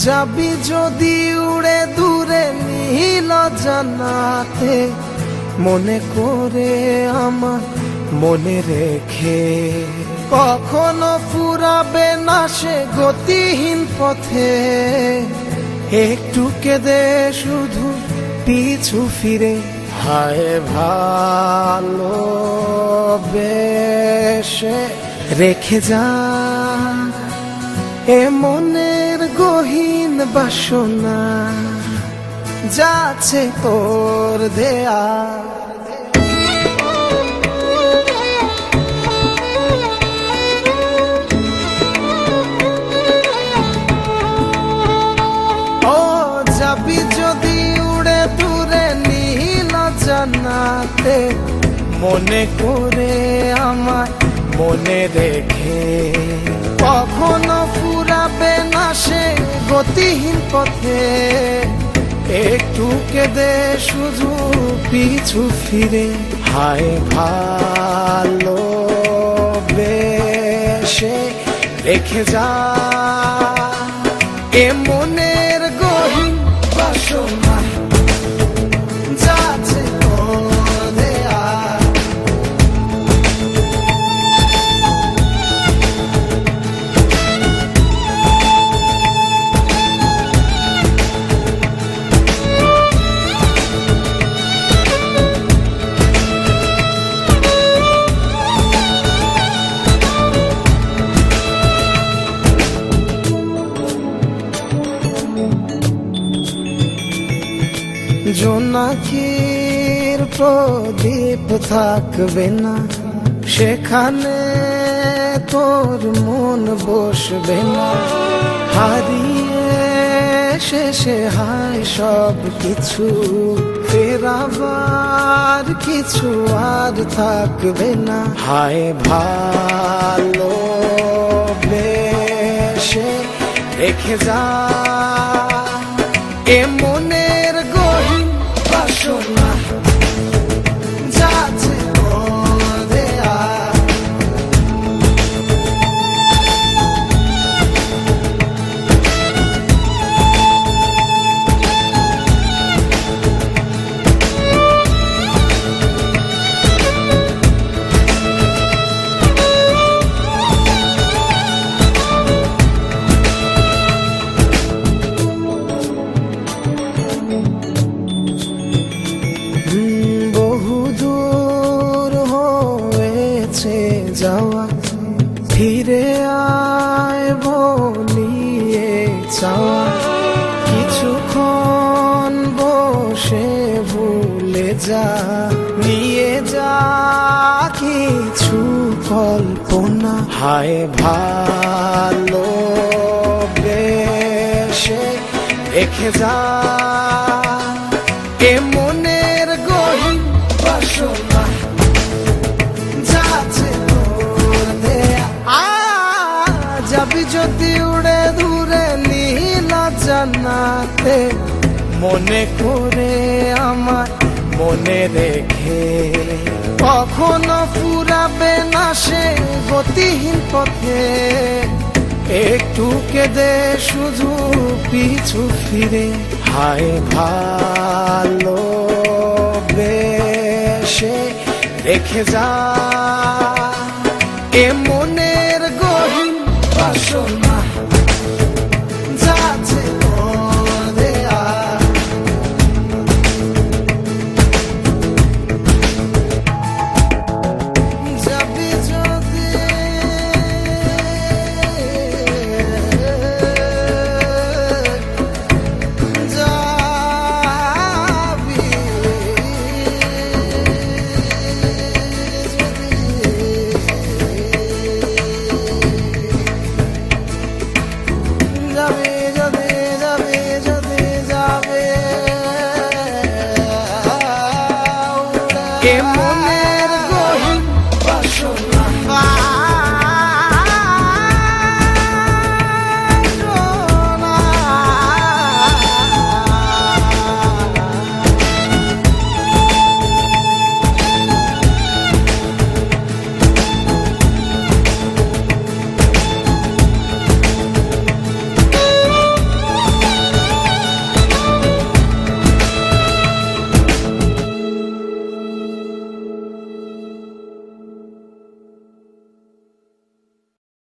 যাবি যদি উড়ে দূরে নীল জানাতে, মনে করে আমার মনে রেখে কখনো ফুরাবে না সে গতিহীন পথে। একটু কেঁদে শুধু পিছু ফিরে, হায় ভালো বেশে রেখে যা এ মনের গহীন বাসনা, যাচ্ছে তোর দেয়া। ও যাবি যদি উড়ে দূরে নীল জানাতে, মনে করে আমার মনে রেখে কখনো ফুরাবে না সে গতিহীন পথে। একটু কেঁদে শুধু পিছু ফিরে, হায় ভালো বেশে রেখে যা এ মনের গহীন বাসনা, যাচ্ছে তোর দেয়া। জোনাকির প্রদীপ থাকবে না, সেখানে তোর মন বসবে না। হারিয়ে শেষে হায় সব কিছু, ফেরাবার কিছু আর থাকবে না। হায় ভালো বেশে রেখে যা এ মনের গহীন বাসনা, যাচ্ছে তোর দেয়া। যাওয়া ফিরে আয় বলিয়ে চাওয়া, কিছুক্ষণ বসে ভুলে যা, নিয়ে যা কিছু কল্পনা। হায় ভালো বেশে রেখে যা এ মনের গহীন বাসনা, যাবি যদি উড়ে দূরে নীল জানাতে, মনে করে আমার মনে রেখে কখনো ফুরাবে না সে গতিহীন পথে। একটু কেঁদে শুধু পিছু ফিরে, হায় ভালো বেশে রেখে যা এ মনের গহীন বাসনা।